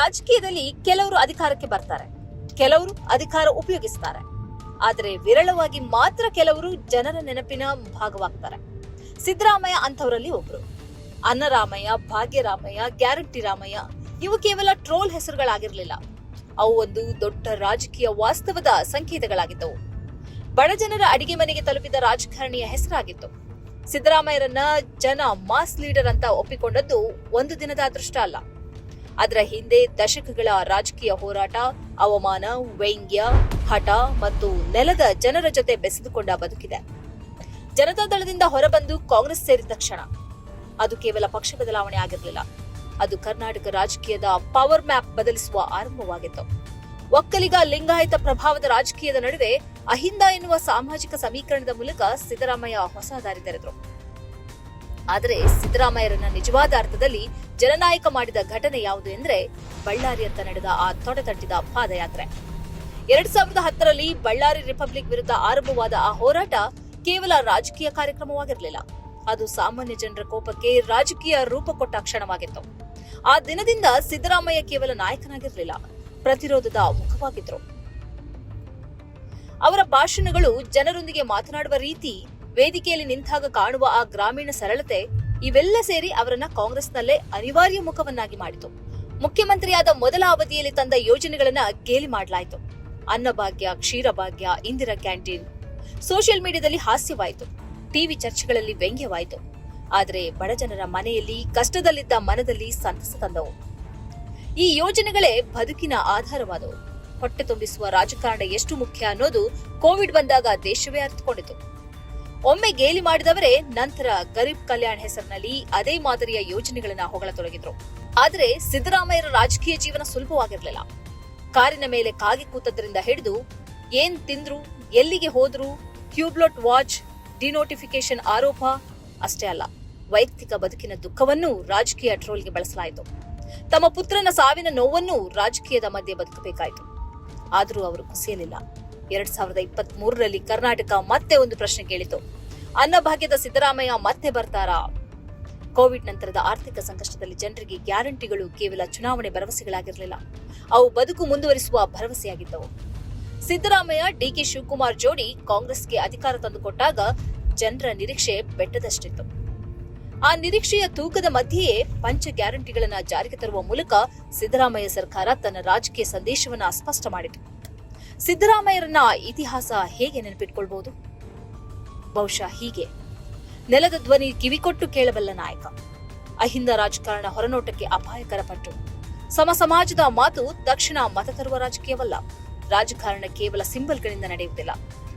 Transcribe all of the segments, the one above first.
ರಾಜಕೀಯದಲ್ಲಿ ಕೆಲವರು ಅಧಿಕಾರಕ್ಕೆ ಬರ್ತಾರೆ, ಕೆಲವರು ಅಧಿಕಾರ ಉಪಯೋಗಿಸ್ತಾರೆ. ಆದರೆ ವಿರಳವಾಗಿ ಮಾತ್ರ ಕೆಲವರು ಜನರ ನೆನಪಿನ ಭಾಗವಾಗ್ತಾರೆ. ಸಿದ್ದರಾಮಯ್ಯ ಅಂತವರಲ್ಲಿ ಒಬ್ರು. ಅನ್ನರಾಮಯ್ಯ, ಭಾಗ್ಯರಾಮಯ್ಯ, ಗ್ಯಾರಂಟಿ ರಾಮಯ್ಯ ಇವು ಕೇವಲ ಟ್ರೋಲ್ ಹೆಸರುಗಳಾಗಿರಲಿಲ್ಲ. ಅವು ಒಂದು ದೊಡ್ಡ ರಾಜಕೀಯ ವಾಸ್ತವದ ಸಂಕೇತಗಳಾಗಿದ್ದವು. ಬಡ ಜನರ ಅಡಿಗೆ ಮನೆಗೆ ತಲುಪಿದ ರಾಜಕಾರಣಿಯ ಹೆಸರಾಗಿತ್ತು. ಸಿದ್ದರಾಮಯ್ಯರನ್ನ ಜನ ಮಾಸ್ ಲೀಡರ್ ಅಂತ ಒಪ್ಪಿಕೊಂಡದ್ದು ಒಂದು ದಿನದ ಅದೃಷ್ಟ ಅಲ್ಲ. ಅದರ ಹಿಂದೆ ದಶಕಗಳ ರಾಜಕೀಯ ಹೋರಾಟ, ಅವಮಾನ, ವ್ಯಂಗ್ಯ, ಹಠ ಮತ್ತು ನೆಲದ ಜನರ ಜೊತೆ ಬೆಸೆದುಕೊಂಡ ಬದುಕಿದೆ. ಜನತಾದಳದಿಂದ ಹೊರಬಂದು ಕಾಂಗ್ರೆಸ್ ಸೇರಿದ ಕ್ಷಣ ಅದು ಕೇವಲ ಪಕ್ಷ ಬದಲಾವಣೆ ಆಗಿರಲಿಲ್ಲ. ಅದು ಕರ್ನಾಟಕ ರಾಜಕೀಯದ ಪವರ್ ಮ್ಯಾಪ್ ಬದಲಿಸುವ ಆರಂಭವಾಗಿತ್ತು. ಒಕ್ಕಲಿಗ ಲಿಂಗಾಯತ ಪ್ರಭಾವದ ರಾಜಕೀಯದ ನಡುವೆ ಅಹಿಂದ ಎನ್ನುವ ಸಾಮಾಜಿಕ ಸಮೀಕರಣದ ಮೂಲಕ ಸಿದ್ದರಾಮಯ್ಯ ಹೊಸ ದಾರಿ ತೆರೆದರು. ಆದರೆ ಸಿದ್ದರಾಮಯ್ಯರನ್ನ ನಿಜವಾದ ಅರ್ಥದಲ್ಲಿ ಜನನಾಯಕ ಮಾಡಿದ ಘಟನೆ ಯಾವುದು ಎಂದ್ರೆ ಬಳ್ಳಾರಿಯತ್ತ ನಡೆದ ಆ ತೊಡೆತಟ್ಟಿದ ಪಾದಯಾತ್ರೆ. 2010ರಲ್ಲಿ ಬಳ್ಳಾರಿ ರಿಪಬ್ಲಿಕ್ ವಿರುದ್ಧ ಆರಂಭವಾದ ಆ ಹೋರಾಟ ಕೇವಲ ರಾಜಕೀಯ ಕಾರ್ಯಕ್ರಮವಾಗಿರಲಿಲ್ಲ. ಅದು ಸಾಮಾನ್ಯ ಜನರ ಕೋಪಕ್ಕೆ ರಾಜಕೀಯ ರೂಪ ಕೊಟ್ಟ ಕ್ಷಣವಾಗಿತ್ತು. ಆ ದಿನದಿಂದ ಸಿದ್ದರಾಮಯ್ಯ ಕೇವಲ ನಾಯಕನಾಗಿರಲಿಲ್ಲ, ಪ್ರತಿರೋಧದ ಮುಖವಾಗಿದ್ರು. ಅವರ ಭಾಷಣಗಳು, ಜನರೊಂದಿಗೆ ಮಾತನಾಡುವ ರೀತಿ, ವೇದಿಕೆಯಲ್ಲಿ ನಿಂತಾಗ ಕಾಣುವ ಆ ಗ್ರಾಮೀಣ ಸರಳತೆ ಇವೆಲ್ಲ ಸೇರಿ ಅವರನ್ನ ಕಾಂಗ್ರೆಸ್ನಲ್ಲೇ ಅನಿವಾರ್ಯ ಮುಖವನ್ನಾಗಿ ಮಾಡಿತು. ಮುಖ್ಯಮಂತ್ರಿಯಾದ ಮೊದಲ ಅವಧಿಯಲ್ಲಿ ತಂದ ಯೋಜನೆಗಳನ್ನ ಗೇಲಿ ಮಾಡಲಾಯಿತು. ಅನ್ನಭಾಗ್ಯ, ಕ್ಷೀರಭಾಗ್ಯ, ಇಂದಿರಾ ಕ್ಯಾಂಟೀನ್. ಸೋಷಿಯಲ್ ಮೀಡಿಯಾದಲ್ಲಿ ಹಾಸ್ಯವಾಯಿತು, ಟಿವಿ ಚರ್ಚೆಗಳಲ್ಲಿ ವ್ಯಂಗ್ಯವಾಯಿತು. ಆದರೆ ಬಡಜನರ ಮನೆಯಲ್ಲಿ, ಕಷ್ಟದಲ್ಲಿದ್ದ ಮನದಲ್ಲಿ ಸಂತಸ ತಂದವು. ಈ ಯೋಜನೆಗಳೇ ಬದುಕಿನ ಆಧಾರವಾದವು. ಹೊಟ್ಟೆ ತುಂಬಿಸುವ ರಾಜಕಾರಣ ಎಷ್ಟು ಮುಖ್ಯ ಅನ್ನೋದು ಕೋವಿಡ್ ಬಂದಾಗ ದೇಶವೇ ಅರ್ಥಕೊಂಡಿತು. ಒಮ್ಮೆ ಗೇಲಿ ಮಾಡಿದವರೇ ನಂತರ ಗರೀಬ್ ಕಲ್ಯಾಣ್ ಹೆಸರಿನಲ್ಲಿ ಅದೇ ಮಾದರಿಯ ಯೋಜನೆಗಳನ್ನ ಹೊಗಳತೊಡಗಿದ್ರು. ಆದರೆ ಸಿದ್ದರಾಮಯ್ಯರ ರಾಜಕೀಯ ಜೀವನ ಸುಲಭವಾಗಿರಲಿಲ್ಲ. ಕಾರಿನ ಮೇಲೆ ಕಾಗಿ ಕೂತದ್ರಿಂದ ಹಿಡಿದು ಏನ್ ತಿಂದ್ರು, ಎಲ್ಲಿಗೆ ಹೋದ್ರು, ಕ್ಯೂಬ್ಲೋಟ್ ವಾಚ್, ಡಿನೋಟಿಫಿಕೇಶನ್ ಆರೋಪ ಅಷ್ಟೇ ಅಲ್ಲ, ವೈಯಕ್ತಿಕ ಬದುಕಿನ ದುಃಖವನ್ನೂ ರಾಜಕೀಯ ಟ್ರೋಲ್ಗೆ ಬಳಸಲಾಯಿತು. ತಮ್ಮ ಪುತ್ರನ ಸಾವಿನ ನೋವನ್ನು ರಾಜಕೀಯದ ಮಧ್ಯೆ ಬದುಕಬೇಕಾಯಿತು. ಆದರೂ ಅವರು ಕುಸಿಯಲಿಲ್ಲ. 2023ರಲ್ಲಿ ಕರ್ನಾಟಕ ಮತ್ತೆ ಒಂದು ಪ್ರಶ್ನೆ ಕೇಳಿತು: ಅನ್ನಭಾಗ್ಯದ ಸಿದ್ದರಾಮಯ್ಯ ಮತ್ತೆ ಬರ್ತಾರಾ? ಕೋವಿಡ್ ನಂತರದ ಆರ್ಥಿಕ ಸಂಕಷ್ಟದಲ್ಲಿ ಜನರಿಗೆ ಗ್ಯಾರಂಟಿಗಳು ಕೇವಲ ಚುನಾವಣೆ ಭರವಸೆಗಳಾಗಿರಲಿಲ್ಲ, ಅವು ಬದುಕು ಮುಂದುವರಿಸುವ ಭರವಸೆಯಾಗಿದ್ದವು. ಸಿದ್ದರಾಮಯ್ಯ ಡಿಕೆ ಶಿವಕುಮಾರ್ ಜೋಡಿ ಕಾಂಗ್ರೆಸ್ಗೆ ಅಧಿಕಾರ ತಂದುಕೊಟ್ಟಾಗ ಜನರ ನಿರೀಕ್ಷೆ ಬೆಟ್ಟದಷ್ಟಿತ್ತು. ಆ ನಿರೀಕ್ಷೆಯ ತೂಕದ ಮಧ್ಯೆಯೇ ಪಂಚ ಗ್ಯಾರಂಟಿಗಳನ್ನ ಜಾರಿಗೆ ತರುವ ಮೂಲಕ ಸಿದ್ದರಾಮಯ್ಯ ಸರ್ಕಾರ ತನ್ನ ರಾಜಕೀಯ ಸಂದೇಶವನ್ನ ಸ್ಪಷ್ಟ ಮಾಡಿತು. ಸಿದ್ದರಾಮಯ್ಯರನ್ನ ಇತಿಹಾಸ ಹೇಗೆ ನೆನಪಿಟ್ಕೊಳ್ಬಹುದು? ಬಹುಶಃ ಹೀಗೆ: ನೆಲದ ಧ್ವನಿ ಕಿವಿಕೊಟ್ಟು ಕೇಳಬಲ್ಲ ನಾಯಕ, ಅಹಿಂದ ರಾಜಕಾರಣ ಹೊರನೋಟಕ್ಕೆ ಅಪಾಯಕರ ಪಟ್ಟು, ಸಮಾಜದ ಮಾತು ತಕ್ಷಣ ಮತ ತರುವ ರಾಜಕೀಯವಲ್ಲ. ರಾಜಕಾರಣ ಕೇವಲ ಸಿಂಬಲ್ಗಳಿಂದ ನಡೆಯುವುದಿಲ್ಲ,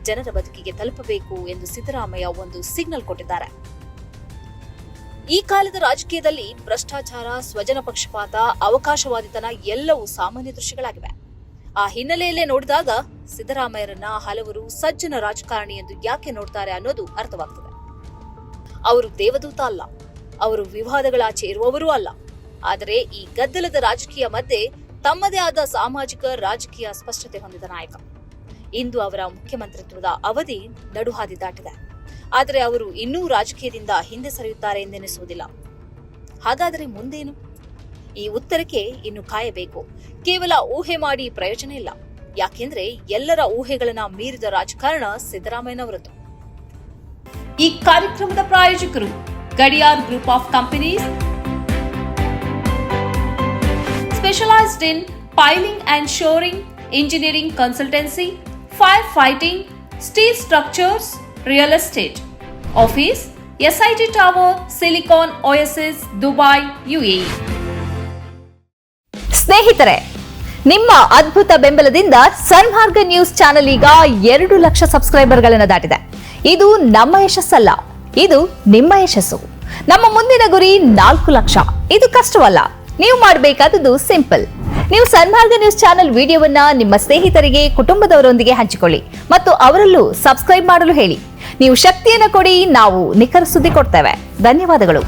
ಜನರ ಬದುಕಿಗೆ ತಲುಪಬೇಕು ಎಂದು ಸಿದ್ದರಾಮಯ್ಯ ಒಂದು ಸಿಗ್ನಲ್ ಕೊಟ್ಟಿದ್ದಾರೆ. ಈ ಕಾಲದ ರಾಜಕೀಯದಲ್ಲಿ ಭ್ರಷ್ಟಾಚಾರ, ಸ್ವಜನ ಪಕ್ಷಪಾತ, ಅವಕಾಶವಾದಿತನ ಎಲ್ಲವೂ ಸಾಮಾನ್ಯ ದೃಶ್ಯಗಳಾಗಿವೆ. ಆ ಹಿನ್ನೆಲೆಯಲ್ಲೇ ನೋಡಿದಾಗ ಸಿದ್ದರಾಮಯ್ಯರನ್ನ ಹಲವರು ಸಜ್ಜನ ರಾಜಕಾರಣಿ ಎಂದು ಯಾಕೆ ನೋಡ್ತಾರೆ ಅನ್ನೋದು ಅರ್ಥವಾಗ್ತದೆ. ಅವರು ದೇವದೂತ ಅಲ್ಲ, ಅವರು ವಿವಾದಗಳಾಚೆ ಇರುವವರೂ ಅಲ್ಲ. ಆದರೆ ಈ ಗದ್ದಲದ ರಾಜಕೀಯ ಮಧ್ಯೆ ತಮ್ಮದೇ ಆದ ಸಾಮಾಜಿಕ ರಾಜಕೀಯ ಸ್ಪಷ್ಟತೆ ಹೊಂದಿದ ನಾಯಕ. ಇಂದು ಅವರ ಮುಖ್ಯಮಂತ್ರಿತ್ವದ ಅವಧಿ ನಡುಹಾದಿ ದಾಟಿದೆ. ಆದರೆ ಅವರು ಇನ್ನೂ ರಾಜಕೀಯದಿಂದ ಹಿಂದೆ ಸರಿಯುತ್ತಾರೆ ಎಂದೆನಿಸುವುದಿಲ್ಲ. ಹಾಗಾದರೆ ಮುಂದೇನು? ಈ ಉತ್ತರಕ್ಕೆ ಇನ್ನು ಕಾಯಬೇಕು. ಕೇವಲ ಊಹೆ ಮಾಡಿ ಪ್ರಯೋಜನ ಇಲ್ಲ. ಯಾಕೆಂದ್ರೆ ಎಲ್ಲರ ಊಹೆಗಳನ್ನ ಮೀರಿದ ರಾಜಕಾರಣ ಸಿದ್ದರಾಮಯ್ಯನವರದ್ದು. ಈ ಕಾರ್ಯಕ್ರಮದ ಪ್ರಾಯೋಜಕರು Gadiyar group of companies, specialised in piling and shoring, engineering consultancy, fire fighting, steel structures, real estate. Office SIT tower, silicon OSS, Dubai, UAE. ಸ್ನೇಹಿತರೆ, ನಿಮ್ಮ ಅದ್ಭುತ ಬೆಂಬಲದಿಂದ ಸನ್ಮಾರ್ಗ ನ್ಯೂಸ್ ಚಾನೆಲ್ ಈಗ 2 ಲಕ್ಷ ಸಬ್ಸ್ಕ್ರೈಬರ್ಗಳನ್ನು ದಾಟಿದೆ. ಇದು ನಮ್ಮ ಯಶಸ್ಸಲ್ಲ, ಇದು ನಿಮ್ಮ ಯಶಸ್ಸು. ನಮ್ಮ ಮುಂದಿನ ಗುರಿ 4 ಲಕ್ಷ. ಇದು ಕಷ್ಟವಲ್ಲ. ನೀವು ಮಾಡಬೇಕಾದದ್ದು ಸಿಂಪಲ್. ನೀವು ಸನ್ಮಾರ್ಗ ನ್ಯೂಸ್ ಚಾನೆಲ್ ವಿಡಿಯೋವನ್ನ ನಿಮ್ಮ ಸ್ನೇಹಿತರಿಗೆ, ಕುಟುಂಬದವರೊಂದಿಗೆ ಹಂಚಿಕೊಳ್ಳಿ ಮತ್ತು ಅವರಲ್ಲೂ ಸಬ್ಸ್ಕ್ರೈಬ್ ಮಾಡಲು ಹೇಳಿ. ನೀವು ಶಕ್ತಿಯನ್ನು ಕೊಡಿ, ನಾವು ನಿಖರ ಸುದ್ದಿ ಕೊಡ್ತೇವೆ. ಧನ್ಯವಾದಗಳು.